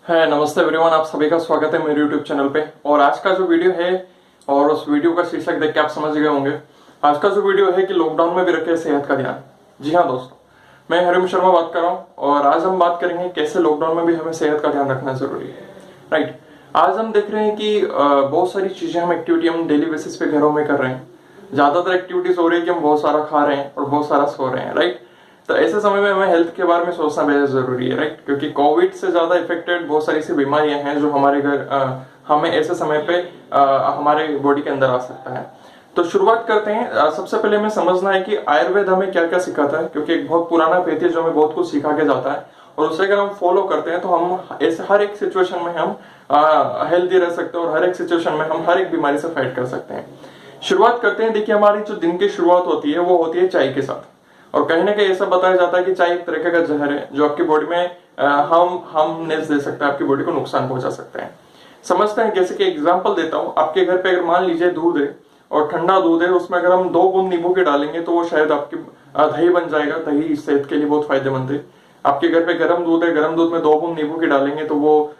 है नमस्ते एवरीवन, आप सभी का स्वागत है मेरे YouTube चैनल पे। और आज का जो वीडियो है और उस वीडियो का शीर्षक देख के आप समझ गए होंगे। आज का जो वीडियो है कि लॉकडाउन में भी रखें सेहत का ध्यान। जी हाँ दोस्तों, मैं हरिम शर्मा बात कर रहा हूँ और आज हम बात करेंगे कैसे लॉकडाउन में भी हमें सेहत का ध्यान रखना जरूरी है। राइट, आज हम देख रहे हैं कि बहुत सारी चीजें हम एक्टिविटी हम डेली बेसिस पे घरों में कर रहे हैं। ज्यादातर एक्टिविटीज हो रही है कि हम बहुत सारा खा रहे हैं और बहुत सारा सो रहे हैं। राइट, तो ऐसे समय में हमें हेल्थ के बारे में सोचना बेहद जरूरी है। राइट, क्योंकि कोविड से ज्यादा इफेक्टेड बहुत सारी ऐसी बीमारियां हैं जो हमारे घर हमें ऐसे समय पे हमारे बॉडी के अंदर आ सकता है। तो शुरुआत करते हैं। सबसे पहले हमें समझना है कि आयुर्वेद हमें क्या क्या सिखाता है, क्योंकि एक बहुत पुराना पेथ है जो हमें बहुत कुछ सिखा के जाता है और उसे अगर हम फॉलो करते हैं तो हम ऐसे हर एक सिचुएशन में हम हेल्दी रह सकते हैं और हर एक सिचुएशन में हम हर एक बीमारी से फाइट कर सकते हैं। शुरुआत करते हैं। देखिए, हमारी जो दिन की शुरुआत होती है वो होती है चाय के साथ। और कहीं ना कहीं ऐसा बताया जाता है कि चाय एक तरह का जहर है जो आपकी बॉडी में हार्मनेस दे सकता है, आपकी बॉडी को नुकसान पहुंचा सकता है। समझते हैं, जैसे कि एग्जांपल देता हूं। आपके घर पे अगर मान लीजिए दूध है और ठंडा दूध है, उसमें अगर हम 2 बूंद नींबू के डालेंगे तो वो शायद आपकी दही बन जाएगा। दही सेहत के लिए बहुत फायदेमंद है। आपके घर पे गर्म दूध है, गर्म दूध में 2 बूंद नींबू के डालेंगे तो वो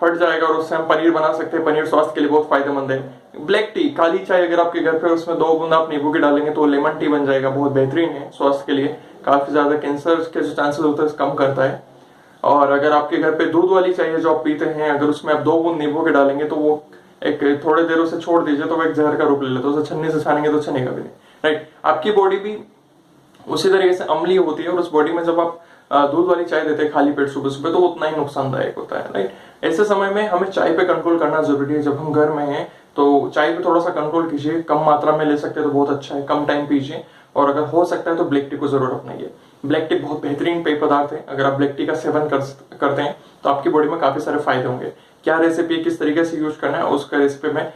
फट जाएगा और उससे हम पनीर बना सकते हैं। पनीर स्वास्थ्य के लिए बहुत फायदेमंद है। ब्लैक टी, काली चाय अगर आपके घर पे उसमें 2 बूंद आप नींबू के डालेंगे तो लेमन टी बन जाएगा, बहुत बेहतरीन है स्वास्थ्य के लिए। काफी ज्यादा कैंसर के जो चांसेस होते हैं कम करता है। और अगर आपके घर पे दूध वाली चाय है जो आप पीते हैं, अगर उसमें आप 2 बूंद नींबू के डालेंगे तो वो एक थोड़े देर उसे छोड़ दीजिए तो वो एक जहर का रूप ले लेते हैं। उसे छन्नी से छानेंगे तो छनेगा भी नहीं। राइट, आपकी बॉडी भी उसी तरीके से अम्लीय होती है और उस बॉडी में जब आप दूध वाली चाय देते हैं खाली पेट सुबह सुबह तो उतना ही नुकसानदायक होता है। राइट, ऐसे समय में हमें चाय पे कंट्रोल करना जरूरी है। जब हम घर में हैं तो चाय पे थोड़ा सा कंट्रोल कीजिए। कम मात्रा में ले सकते हैं तो बहुत अच्छा है, कम टाइम पीजिए। और अगर हो सकता है तो ब्लैक टी को जरूर अपनाइए। ब्लैक टी बहुत बेहतरीन पेय पदार्थ है। अगर आप ब्लैक टी का सेवन करते हैं तो आपकी बॉडी में काफी सारे फायदे होंगे। क्या रेसिपी किस तरीके से यूज करना है उसका रेसिपी मैं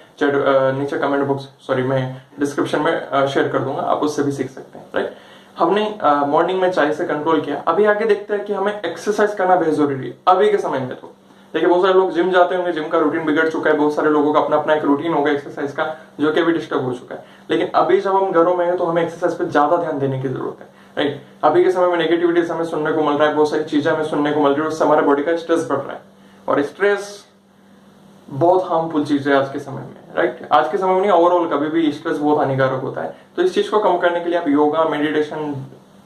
नीचे कमेंट बॉक्स मैं डिस्क्रिप्शन में शेयर कर दूंगा, आप उससे भी सीख सकते हैं। राइट, हमने मॉर्निंग में चाय से कंट्रोल किया। अभी आगे देखते हैं कि हमें एक्सरसाइज करना बेहद जरूरी है अभी के समय में। तो देखिए, बहुत सारे लोग जिम जाते होंगे, जिम का रूटीन बिगड़ चुका है। बहुत सारे लोगों का अपना अपना एक रूटीन होगा एक्सरसाइज का जो कि अभी डिस्टर्ब हो चुका है। लेकिन अभी जब हम घरों में हैं तो हमें एक्सरसाइज पे ज्यादा ध्यान देने की जरूरत है। राइट, अभी के समय में नेगेटिविटीज हमें सुनने को मिल रहा है, बहुत सारी चीजें हमें सुनने को मिल रही है, उससे हमारे बॉडी का स्ट्रेस बढ़ रहा है और स्ट्रेस बहुत हार्मफुल चीज है आज के समय में। राइट, आज के समय में नहीं, ओवरऑल कभी भी स्ट्रेस बहुत हानिकारक होता है। तो इस चीज को कम करने के लिए आप योगा, मेडिटेशन,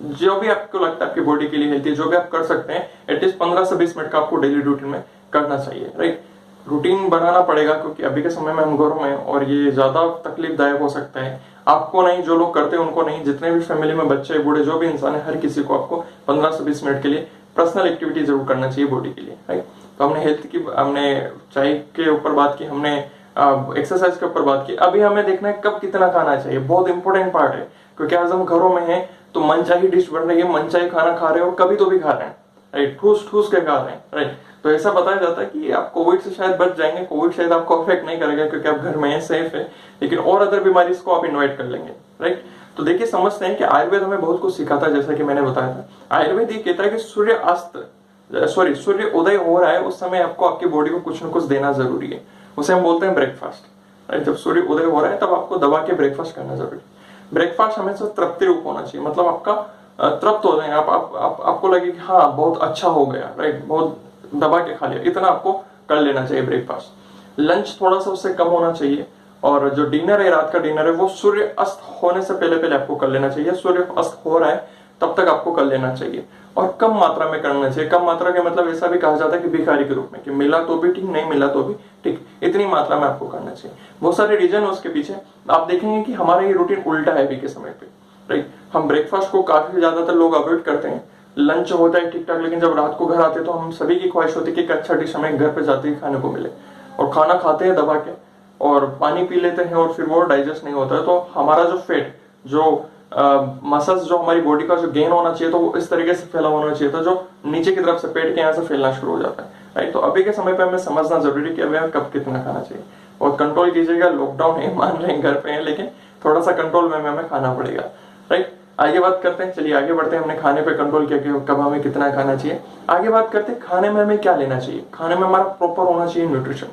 जो भी आपको लगता है आपकी बॉडी के लिए हेल्थी, जो भी आप कर सकते हैं, एटलीस्ट 15 से 20 मिनट का आपको डेली रूटीन में करना चाहिए। राइट, रूटीन बनाना पड़ेगा क्योंकि अभी के समय में हम घरों में और ये ज्यादा तकलीफदायक हो सकता है। आपको नहीं, जो लोग करते हैं उनको नहीं, जितने भी फैमिली में बच्चे बूढ़े जो भी इंसान है, हर किसी को आपको 15 से 20 मिनट के लिए पर्सनल एक्टिविटी जरूर करना चाहिए बॉडी के लिए। राइट, तो हमने हेल्थ की, हमने चाय के ऊपर बात की, हमने एक्सरसाइज के ऊपर बात की। अभी हमें देखना है कब कितना खाना चाहिए, बहुत इंपॉर्टेंट पार्ट है। क्योंकि आज हम घरों में हैं तो मनचाही डिश बन रही है, मनचाही खाना खा रहे हो, कभी तो भी खा रहे हैं। राइट, ठूस ठूस के खा रहे हैं। राइट, तो ऐसा बताया जाता है कि आप कोविड से शायद बच जाएंगे, कोविड शायद आपको अफेक्ट नहीं करेगा क्योंकि आप घर में हैं, सेफ है, लेकिन और अदर बीमारी को आप इन्वाइट कर लेंगे। राइट, तो देखिए, समझते हैं कि आयुर्वेद हमें बहुत कुछ सिखाता है। जैसा कि मैंने बताया था, आयुर्वेद ये कहता है कि सूर्य उदय हो रहा है उस समय आपको आपकी बॉडी को कुछ न कुछ देना जरूरी है। उसे हम बोलते हैं ब्रेकफास्ट। राइट, जब सूर्य उदय हो रहा है तब आपको दबा के ब्रेकफास्ट करना जरूरी है। ब्रेकफास्ट हमेशा तृप्ति रूप होना चाहिए, मतलब आपका तृप्त हो जाए, आपको लगे कि हाँ बहुत अच्छा हो गया। राइट, बहुत दबा के खा लिया, इतना आपको कर लेना चाहिए ब्रेकफास्ट। लंच थोड़ा सा उससे कम होना चाहिए और जो डिनर है, रात का डिनर है, वो सूर्य अस्त होने से पहले पहले आपको कर लेना चाहिए। सूर्य अस्त हो रहा है तब तक आपको कर लेना चाहिए और कम मात्रा में करना चाहिए। कम मात्रा के मतलब ऐसा भी कहा जाता है कि भिखारी के रूप में, कि मिला तो भी ठीक, नहीं मिला तो भी ठीक, इतनी मात्रा में आपको करना चाहिए। बहुत सारे रीजन है उसके पीछे। आप देखेंगे कि हमारा ये रूटीन उल्टा है अभी के समय पे। राइट, हम ब्रेकफास्ट को काफी ज्यादातर लोग अवॉइड करते हैं। लंच होता है ठीक ठाक, लेकिन जब रात को घर आते हैं तो हम सभी की ख्वाहिश होती है कि एक अच्छा डिश हमें घर पे जाते ही खाने को मिले, और खाना खाते हैं दबा के और पानी पी लेते हैं और फिर वो डाइजेस्ट नहीं होता है। तो हमारा जो फेट, जो मसल्स, जो हमारी बॉडी का जो गेन होना चाहिए तो वो इस तरीके से फैला होना चाहिए था, जो नीचे की तरफ से पेट के यहाँ से फैलना शुरू हो जाता है। राइट, तो अभी के समय पे हमें समझना जरूरी कि हमें कब कितना खाना चाहिए और कंट्रोल कीजिएगा। लॉकडाउन है, मान रहे हैं घर पे है, लेकिन थोड़ा सा कंट्रोल में हमें खाना पड़ेगा। राइट, आगे बात करते हैं, चलिए आगे बढ़ते हैं। हमने खाने पे कंट्रोल किया कि कब हमें कितना खाना चाहिए। आगे बात करते हैं खाने में हमें क्या लेना चाहिए। खाने में हमारा प्रॉपर होना चाहिए न्यूट्रिशन।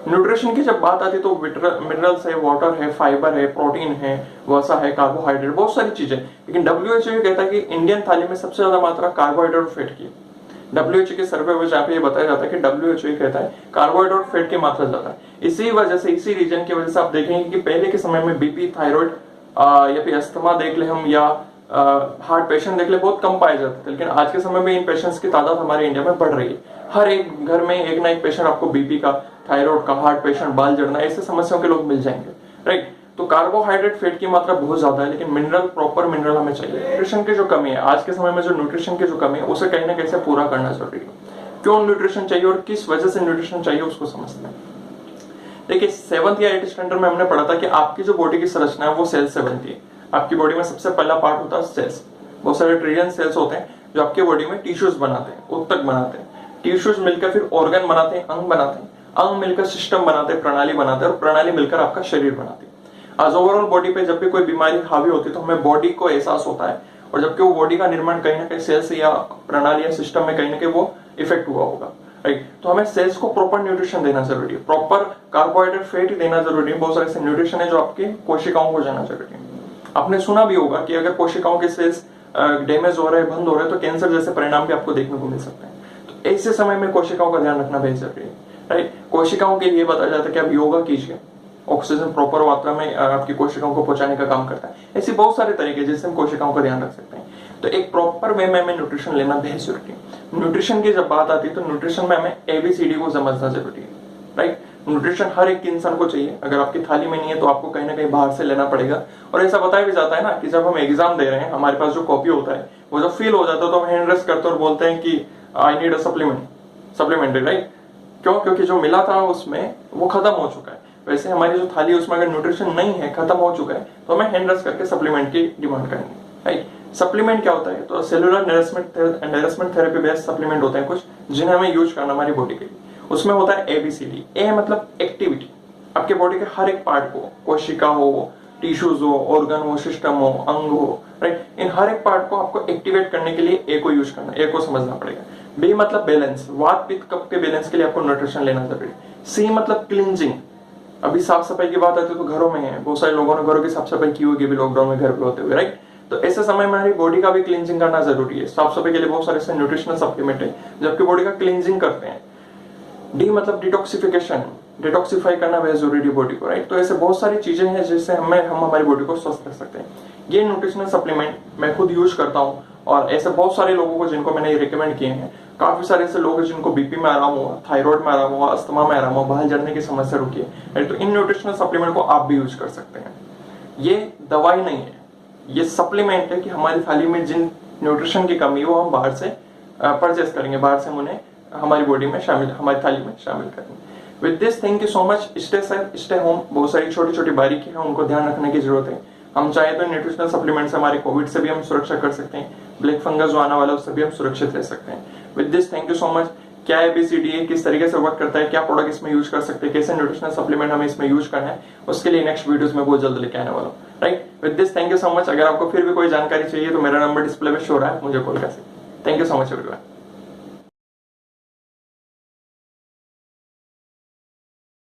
न्यूट्रिशन की जब बात आती है तो मिनरल्स है, वाटर है, फाइबर है, प्रोटीन है, वसा है, कार्बोहाइड्रेट, बहुत सारी चीजें। लेकिन WHO कहता है कि इंडियन थाली में सबसे ज्यादा मात्रा कार्बोहाइड्रेट और फैट की है। WHO के सर्वे में जहाँ पे ये बताया जाता है कि WHO ये कहता है कार्बोहाइड्रेट और फैट की मात्रा ज्यादा है। इसी वजह से, इसी रीजन की वजह से आप देखेंगे कि पहले के समय में बीपी, थायराइड या फिर अस्थमा देख ले हम, या हार्ट पेशेंट देख ले, बहुत कम पाए जाते थे। लेकिन आज के समय में इन पेशेंट्स की तादाद हमारे इंडिया में बढ़ रही है। हर एक घर में एक ना एक पेशेंट आपको बीपी का, थायराइड का, हार्ट पेशेंट, बाल झड़ना, ऐसे समस्याओं के लोग मिल जाएंगे, राइट। तो कार्बोहाइड्रेट, फैट की मात्रा बहुत ज्यादा है, लेकिन मिनरल, प्रॉपर मिनरल हमें चाहिए। न्यूट्रिशन की जो कमी है आज के समय में, जो न्यूट्रिशन की जो कमी है, उसे कहीं ना कहीं से पूरा करना जरूरी है। क्यों न्यूट्रिशन चाहिए और किस वजह से न्यूट्रिशन चाहिए उसको समझते हैं। देखिए 7th या 8th स्टैंडर्ड में हमने पढ़ा था कि आपकी जो बॉडी की संरचना है वो सेल से बनती है। आपकी बॉडी में सबसे पहला पार्ट होता है सेल्स। बहुत सारे ट्रिलियन सेल्स होते हैं जो आपकी बॉडी में टिश्यूज बनाते हैं, उत्तक बनाते हैं। टिश्यूज मिलकर फिर ऑर्गन बनाते हैं, अंग बनाते हैं, अंग मिलकर सिस्टम बनाते हैं, प्रणाली बनाते हैं, और प्रणाली मिलकर आपका शरीर बनाती है। आज ओवरऑल बॉडी पे जब भी कोई बीमारी हावी होती है तो हमें बॉडी को एहसास होता है, और जबकि वो बॉडी का निर्माण कहीं ना कहीं सेल्स या प्रणाली या सिस्टम में कहीं ना कहीं वो इफेक्ट हुआ होगा, राइट। तो हमें सेल्स को प्रॉपर न्यूट्रिशन देना जरूरी है, प्रॉपर कार्बोहाइड्रेट, फैट देना जरूरी है। बहुत सारे ऐसे न्यूट्रिशन है जो आपके कोशिकाओं को जाना जरूरी है। आपने सुना भी होगा कि अगर कोशिकाओं के सेल्स डैमेज हो रहे हैं, बंद हो रहे हैं, तो कैंसर जैसे परिणाम भी आपको देखने को मिल सकते हैं। तो ऐसे समय में कोशिकाओं का ध्यान रखना बेहद जरूरी है, राइट। कोशिकाओं के लिए बताया जाता है कि आप योगा कीजिए, ऑक्सीजन प्रॉपर मात्रा में आपकी कोशिकाओं को पहुंचाने का काम करता है। ऐसे बहुत सारे तरीके जिससे हम कोशिकाओं का ध्यान रख सकते हैं। तो एक प्रॉपर वे में हमें न्यूट्रिशन लेना बेहद जरूरी है। न्यूट्रिशन की जब बात आती है तो न्यूट्रिशन में हमें ABCD को समझना जरूरी है, राइट। न्यूट्रिशन हर एक इंसान को चाहिए। अगर आपकी थाली में नहीं है तो आपको कहीं ना कहीं बाहर से लेना पड़ेगा। और ऐसा बताया भी जाता है ना कि जब हम एग्जाम दे रहे हैं, हमारे पास जो कॉपी होता है वो जब फील हो जाता है तो हम हैंड रेस करते हैं और बोलते हैं कि I need a supplementary, right. क्यों? क्योंकि जो मिला था उसमें वो खत्म हो चुका है। वैसे हमारी जो थाली है उसमें अगर न्यूट्रिशन नहीं है, खत्म हो चुका है, तो हमें हैंड रेस करके सप्लीमेंट की डिमांड करेंगे, राइट। सप्लीमेंट क्या होता है? तो cellular nourishment therapy based supplement होते हैं कुछ, जिन्हें हमें यूज करना हमारी बॉडी के लिए। उसमें होता है ABCD। ए मतलब एक्टिविटी, आपके बॉडी के हर एक पार्ट को, कोशिका हो, टिश्यूज हो, ऑर्गन हो, सिस्टम हो, अंग हो, राइट, इन हर एक पार्ट को आपको एक्टिवेट करने के लिए ए को यूज करना, ए को समझना पड़ेगा। बी मतलब बैलेंस, वात पित्त कफ के बैलेंस के लिए आपको न्यूट्रिशन लेना जरूरी है। सी मतलब क्लींजिंग, अभी साफ सफाई की बात आती है तो घरों में है, बहुत सारे लोगों ने घरों की साफ सफाई की होगी भी लॉकडाउन में घर पे होते हुए, राइट। तो ऐसे समय में हमारी बॉडी का भी क्लींजिंग करना जरूरी है। साफ सफाई के लिए बहुत सारे ऐसे न्यूट्रिशनल सप्लीमेंट है जो आपकी बॉडी का क्लींजिंग करते हैं। डी मतलब डिटॉक्सिफिकेशन, डिटॉक्सिफाई करना बहुत जरूरी है बॉडी को, राइट। तो ऐसे बहुत सारी चीजें हैं जिससे हम हमारी बॉडी को स्वस्थ रख सकते हैं। ये न्यूट्रिशनल सप्लीमेंट मैं खुद यूज करता हूँ, और ऐसे बहुत सारे लोगों को जिनको मैंने रिकमेंड किए हैं। काफी सारे ऐसे लोग हैं जिनको बीपी में आराम हुआ, थायराइड में आराम हुआ, अस्थमा में आराम हुआ, बाल झड़ने की समस्या रुकी है। तो इन न्यूट्रिशनल सप्लीमेंट को आप भी यूज कर सकते हैं। ये दवाई नहीं है, ये सप्लीमेंट है कि हमारी थाली में जिन न्यूट्रिशन की कमी है वो हम बाहर से परचेस करेंगे, बाहर से उन्हें हमारी बॉडी में शामिल, हमारी थाली में शामिल करेंगे। With this, thank you so much. Stay safe, stay home. बहुत सारी छोटी छोटी बारीकी है, उनको ध्यान रखने की जरूरत है। हम चाहे तो न्यूट्रिशनल सप्लीमेंट से हमारे कोविड से भी हम सुरक्षा कर सकते हैं, ब्लैक फंगस जो आने वाला है उससे भी हम सुरक्षित रह सकते हैं। With this, thank you so much. क्या ABCD है, किस तरीके से वर्क करता है, क्या प्रोडक्ट इसमें यूज कर सकते हैं, कैसे न्यूट्रिशनल सप्लीमेंट हमें इसमें यूज करना है, उसके लिए नेक्स्ट वीडियोस में बहुत जल्द लेके आने वाला हूँ, right. With this, thank you so much. अगर आपको फिर भी कोई जानकारी चाहिए तो मेरा नंबर डिस्प्ले पे शो रहा है, मुझे कॉल कर सकते हैं। Thank you so much everyone.